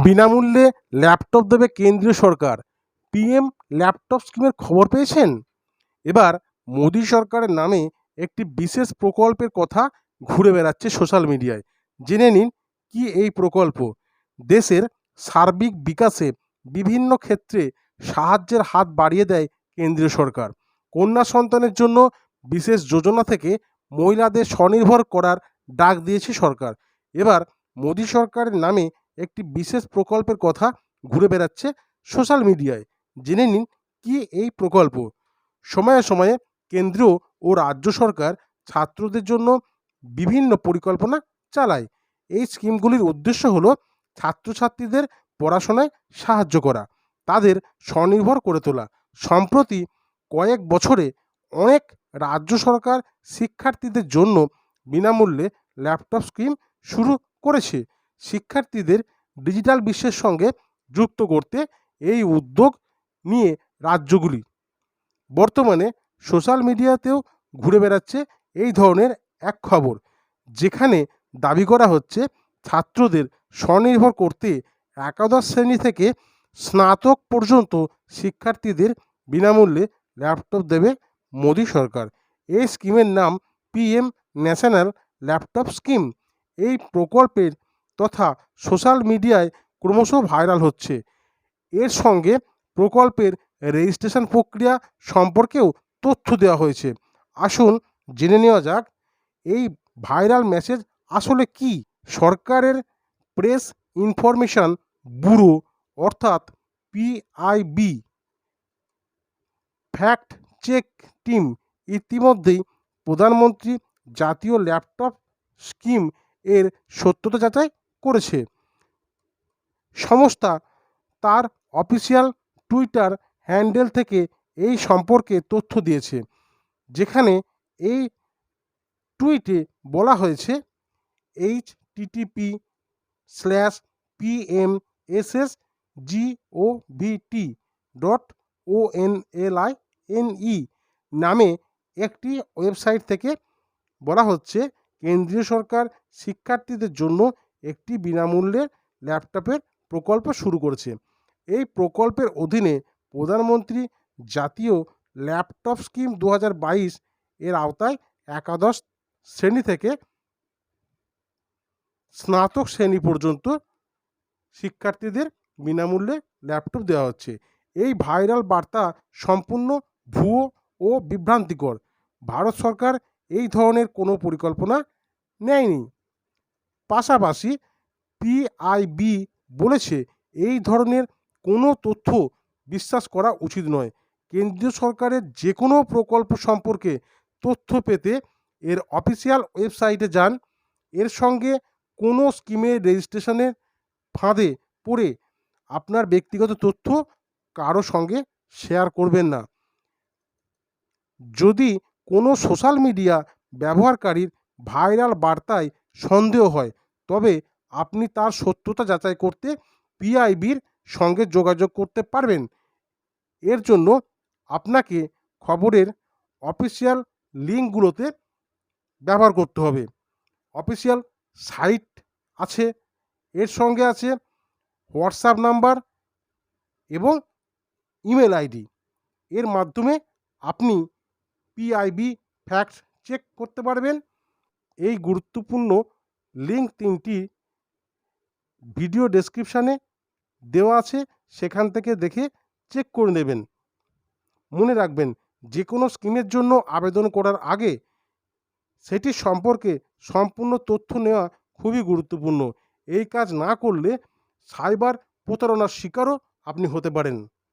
বিনামূল্যে ল্যাপটপ দেবে কেন্দ্রীয় সরকার। পিএম ল্যাপটপ স্কিমের খবর পেয়েছেন? এবার মোদী সরকারের নামে একটি বিশেষ প্রকল্পের কথা ঘুরে বেড়াচ্ছে সোশ্যাল মিডিয়ায়। জেনে নিন কি এই প্রকল্প। দেশের সার্বিক বিকাশে বিভিন্ন ক্ষেত্রে সাহায্যের হাত বাড়িয়ে দেয় কেন্দ্রীয় সরকার। কন্যা সন্তানের জন্য বিশেষ যোজনা থেকে মহিলাদের স্বনির্ভর করার ডাক দিয়েছে সরকার। এবার মোদী সরকারের নামে একটি বিশেষ প্রকল্পের কথা ঘুরে বেড়াচ্ছে সোশ্যাল মিডিয়ায়। জেনে নিন কি এই প্রকল্প। সময়ে সময়ে কেন্দ্র ও রাজ্য সরকার ছাত্রদের জন্য বিভিন্ন পরিকল্পনা চালায়। এই স্কিমগুলির উদ্দেশ্য হলো ছাত্রছাত্রীদের পড়াশোনায় সাহায্য করা, তাদের স্বনির্ভর করে তোলা। সম্প্রতি কয়েক বছরে অনেক রাজ্য সরকার শিক্ষার্থীদের জন্য বিনামূল্যে ল্যাপটপ স্কিম শুরু করেছে। শিক্ষার্থীদের ডিজিটাল বিশ্বের সঙ্গে যুক্ত করতে এই উদ্যোগ নিয়ে রাজ্যগুলি। বর্তমানে সোশ্যাল মিডিয়াতেও ঘুরে বেড়াচ্ছে এই ধরনের এক খবর, যেখানে দাবি করা হচ্ছে ছাত্রদের স্বনির্ভর করতে একাদশ শ্রেণী থেকে স্নাতক পর্যন্ত শিক্ষার্থীদের বিনামূল্যে ল্যাপটপ দেবে মোদী সরকার। এই স্কিমের নাম পিএম ন্যাশনাল ল্যাপটপ স্কিম। এই প্রকল্পের তথা সোশ্যাল মিডিয়ায় ক্রমশ ভাইরাল হচ্ছে। এর সঙ্গে প্রকল্পের রেজিস্ট্রেশন প্রক্রিয়া সম্পর্কেও তথ্য দেওয়া হয়েছে। আসুন জেনে নেওয়া যাক এই ভাইরাল মেসেজ আসলে কি। সরকারের প্রেস ইনফরমেশন ব্যুরো অর্থাৎ পিআইবি ফ্যাক্ট চেক টিম ইতিমধ্যেই প্রধানমন্ত্রী জাতীয় ল্যাপটপ স্কিম এর সত্যতা যাচাই করেছে। সংস্থা তার অফিসিয়াল টুইটার হ্যান্ডেল থেকে এই সম্পর্কে তথ্য দিয়েছে, যেখানে এই টুইটে বলা হয়েছে http://pmssgovt.online নামে একটি ওয়েবসাইট থেকে বলা হচ্ছে কেন্দ্রীয় সরকার শিক্ষার্থীদের জন্য একটি বিনামূল্যে ল্যাপটপের প্রকল্প শুরু করেছে। এই প্রকল্পের অধীনে প্রধানমন্ত্রী জাতীয় ল্যাপটপ স্কিম 2022 এর আওতায় একাদশ শ্রেণী থেকে স্নাতক শ্রেণী পর্যন্ত শিক্ষার্থীদের বিনামূল্যে ল্যাপটপ দেওয়া হচ্ছে। এই ভাইরাল বার্তা সম্পূর্ণ ভুয়ো ও বিভ্রান্তিকর। ভারত সরকার এই ধরনের কোনো পরিকল্পনা নেয়নি। পাশাপাশি পিআইবি বলেছে এই ধরনের কোনো তথ্য বিশ্বাস করা উচিত নয়। কেন্দ্রীয় সরকারের যে কোনো প্রকল্প সম্পর্কে তথ্য পেতে এর অফিসিয়াল ওয়েবসাইটে যান। এর সঙ্গে কোনো স্কিমের রেজিস্ট্রেশনের ফাঁদে পড়ে আপনার ব্যক্তিগত তথ্য কারো সঙ্গে শেয়ার করবেন না। যদি কোনো সোশ্যাল মিডিয়া ব্যবহারকারীর ভাইরাল বার্তায় সন্দেহ হয়, তবে আপনি তার সত্যতা যাচাই করতে পিআইবির সঙ্গে যোগাযোগ করতে পারবেন। এর জন্য আপনাকে খবরের অফিসিয়াল লিঙ্কগুলোতে ব্যবহার করতে হবে। অফিসিয়াল সাইট আছে, এর সঙ্গে আছে হোয়াটসঅ্যাপ নাম্বার এবং ইমেল আইডি। এর মাধ্যমে আপনি পিআইবি ফ্যাক্ট চেক করতে পারবেন। এই গুরুত্বপূর্ণ লিঙ্ক তিনটি ভিডিও ডেসক্রিপশানে দেওয়া আছে, সেখান থেকে দেখে চেক করে নেবেন। মনে রাখবেন, যে কোনো স্কিমের জন্য আবেদন করার আগে সেটি সম্পর্কে সম্পূর্ণ তথ্য নেওয়া খুবই গুরুত্বপূর্ণ। এই কাজ না করলে সাইবার প্রতারণার শিকারও আপনি হতে পারেন।